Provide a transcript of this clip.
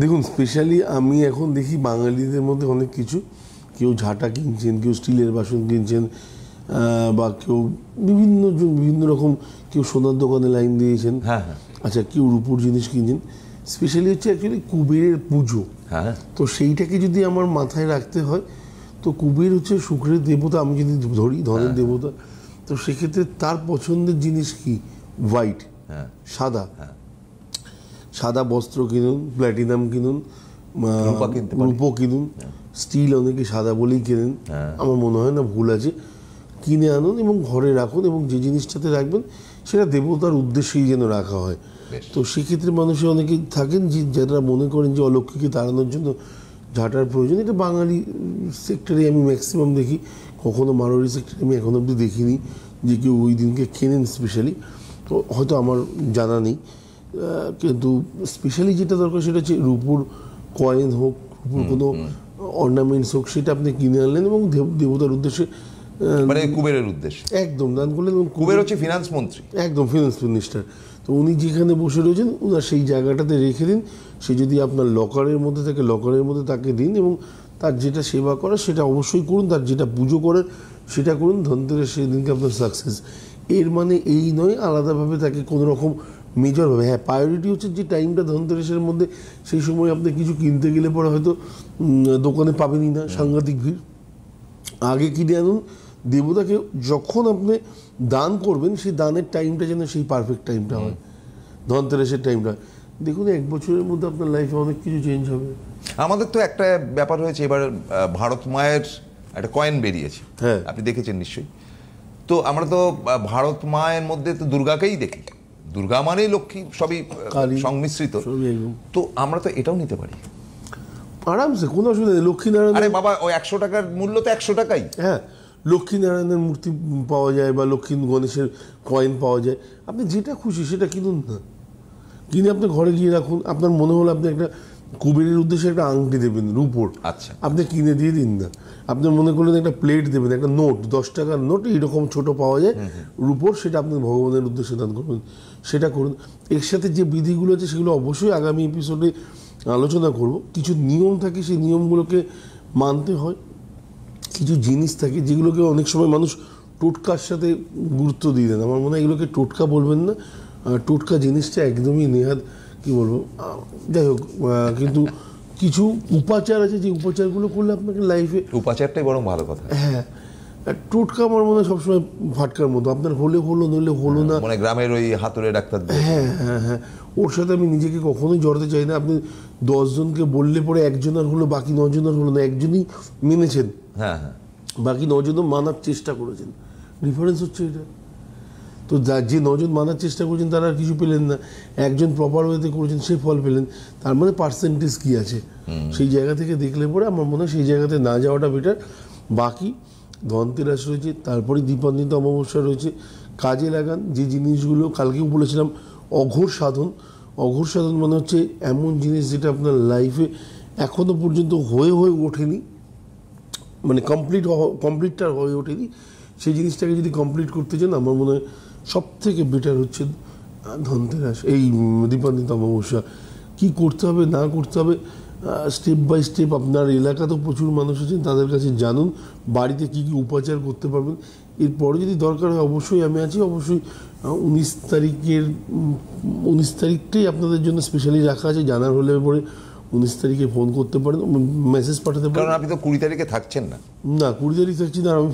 দেখুন, স্পেশালি আমি এখন দেখি বাঙালিদের মধ্যে অনেক কিছু, কেউ ঝাঁটা কিনছেন, কেউ স্টিলের বাসন কিনছেন, বা কেউ বিভিন্ন রকম, কেউ সোনার দোকানে লাইন দিয়েছেন, আচ্ছা কেউ রূপোর জিনিস কিনছেন। স্পেশালি হচ্ছে অ্যাকচুয়ালি কুবেরের পুজো। তো সেইটাকে যদি আমার মাথায় রাখতে হয়, তো কুবের হচ্ছে শুক্রের দেবতা, আমি যদি ধরি ধনের দেবতা, তো সেক্ষেত্রে তার পছন্দের জিনিস কি? হোয়াইট, সাদা। সাদা বস্ত্র কিনুন, প্ল্যাটিনাম কিনুন, রূপো কিনুন, স্টিল অনেকে সাদা বলেই কেনেন, আমার মনে হয় না ভুল আছে। কিনে আনুন এবং ঘরে রাখুন, এবং যে জিনিসটাতে রাখবেন সেটা দেবতার উদ্দেশ্যেই যেন রাখা হয়। তো সেক্ষেত্রে মানুষের অনেকে থাকেন যারা মনে করেন যে অলক্ষ্মীকে তাড়ানোর জন্য ঝাঁটার প্রয়োজন। এটা বাঙালি সেক্টরে আমি ম্যাক্সিমাম দেখি, কখনো মারোয়ারি সেক্টরে আমি এখনো অবধি দেখিনি যে কেউ ওই দিনকে কেনেন স্পেশালি। তো হয়তো আমার জানা নেই, কিন্তু স্পেশালি যেটা দরকার সেটা হচ্ছে রূপোর কয়েন হোক, রূপোর কোনো অর্নামেন্টস হোক, সেটা আপনি কিনে আনলেন এবং দেবতার উদ্দেশ্যে, মানে কুবেরের উদ্দেশ্যে একদম দান করলেন। কুবের হচ্ছে ফিনান্স মন্ত্রী, একদম ফিনান্স মিনিস্টার। তো উনি যেখানে বসে রয়েছেন উনার সেই জায়গাটাতে রেখে দিন। সে যদি আপনার লকারের মধ্যে থাকে, লকারের মধ্যে তাকে দিন, এবং তার যেটা সেবা করার সেটা অবশ্যই করুন, তার যেটা পুজো করার সেটা করুন। ধনতেরাস সেই দিনকে আপনার সাকসেস। এর মানে এই নয় আলাদাভাবে তাকে কোনো রকম মেজরভাবে, হ্যাঁ প্রায়োরিটি হচ্ছে যে টাইমটা ধনতেরাসের মধ্যে, সেই সময় আপনি কিছু কিনতে গেলে পরে হয়তো দোকানে পাবেনই না, সাংঘাতিক ভিড়। আগে কিনে আনুন। দেবতাকে যখন আপনি দান করবেন, সেই দানের টাইমটা যেন সেই পারফেক্ট টাইমটা হয়, ধনতেরাসের টাইমটা। দেখুন, 1 বছরের মধ্যে আপনার লাইফে অনেক কিছু চেঞ্জ হবে। আমাদের তো একটা ব্যাপার হয়েছে এবার, ভারত মায়ের একটা কয়েন বেরিয়েছে, হ্যাঁ আপনি দেখেছেন নিশ্চয়ই। তো আমরা তো ভারত মায়ের মধ্যে তো দুর্গাকেই দেখি, দুর্গা মানেই লক্ষ্মী, সবই সংমিশ্রিত। তো আমরা তো এটাও নিতে পারি আরামসে, কোনো অসুবিধা নেই। লক্ষ্মীনারায়ণ, আরে বাবা, ওই 100 টাকার মূল্য তো 100 টাকাই। হ্যাঁ, লক্ষ্মীনারায়ণের মূর্তি পাওয়া যায়, বা লক্ষ্মী গণেশের কয়েন পাওয়া যায়। আপনি যেটা খুশি সেটা কিনুন না, কিনে আপনি ঘরে গিয়ে রাখুন। আপনার মনে হলো আপনি একটা কুবেরের উদ্দেশ্যে একটা আংটি দেবেন রূপোর, আচ্ছা আপনি কিনে দিয়ে দিন না। আপনি মনে করলেন একটা প্লেট দেবেন, একটা নোট, 10 টাকার নোট এইরকম ছোট পাওয়া যায় রূপোর, সেটা আপনি ভগবানের উদ্দেশ্যে দান করবেন, সেটা করুন। এর সাথে যে বিধিগুলো আছে সেগুলো অবশ্যই আগামী এপিসোডে আলোচনা করব। কিছু নিয়ম থাকে, সেই নিয়মগুলোকে মানতে হয়। কিছু জিনিস থাকে যেগুলোকে অনেক সময় মানুষ টোটকার সাথে গুরুত্ব দিয়ে দেন। আমার মনে হয় এগুলোকে টোটকা বলবেন না, টোটকা জিনিসটা একদমই নেহাত, কি বলবো, যাই হোক, কিন্তু কিছু উপাচার আছে যে উপাচারগুলো করলে আপনাকে লাইফে, উপাচারটাই বরং ভালো কথা। হ্যাঁ, টোটকা আমার মনে হয় সবসময় ফাটকার মতো, আপনার হলে হলো, নইলে হলো না। মানে গ্রামের ওই হাতুড়ে ডাক্তার, হ্যাঁ হ্যাঁ হ্যাঁ, ওর সাথে আমি নিজেকে কখনোই জড়াতে চাই না। আপনি 10 জনকে বললে পরে একজনের হলো, বাকি 9 জনের হলো না, একজনই মেনেছেন, হ্যাঁ হ্যাঁ, বাকি 9 জনও মানার চেষ্টা করেছেন। ডিফারেন্স হচ্ছে এটা। তো যে 9 জন মানার চেষ্টা করেছেন তারা আর কিছু পেলেন না, একজন প্রপার ওয়েতে করেছেন, সে ফল পেলেন। তার মানে পার্সেন্টেজ কী আছে, সেই জায়গা থেকে দেখলে পরে আমার মনে হয় সেই জায়গাতে না যাওয়াটা বেটার। বাকি ধনতেরাস রয়েছে, তারপরে দীপান্বিত অমাবস্যা রয়েছে, কাজে লাগান যে জিনিসগুলো। কালকেও বলেছিলাম অঘোর সাধন। অঘোর সাধন মানে হচ্ছে এমন জিনিস যেটা আপনার লাইফে এখনও পর্যন্ত হয়ে ওঠেনি, মানে কমপ্লিটটা হয়ে ওঠেনি, সেই জিনিসটাকে যদি কমপ্লিট করতে চান, আমার মনে হয় সব থেকে বেটার হচ্ছে ধনতেরাস, এই দীপান্বিত অমাবস্যা। কী করতে হবে না করতে হবে স্টেপ বাই স্টেপ, আপনার এলাকাতেও প্রচুর মানুষ আছেন, তাদের কাছে জানুন, বাড়িতে কী কী উপাচার করতে পারবেন। এরপরে যদি দরকার হয় অবশ্যই আমি আছি। অবশ্যই 19 তারিখটাই আপনাদের জন্য স্পেশালি রাখা আছে। জানার হলে পরে 19 তারিখে ফোন করতে পারেন, মেসেজ পাঠাতে পারেন। কারণ আপনি তো 20 তারিখে থাকছেন না। না, 20 তারিখ থাকছি না, আমি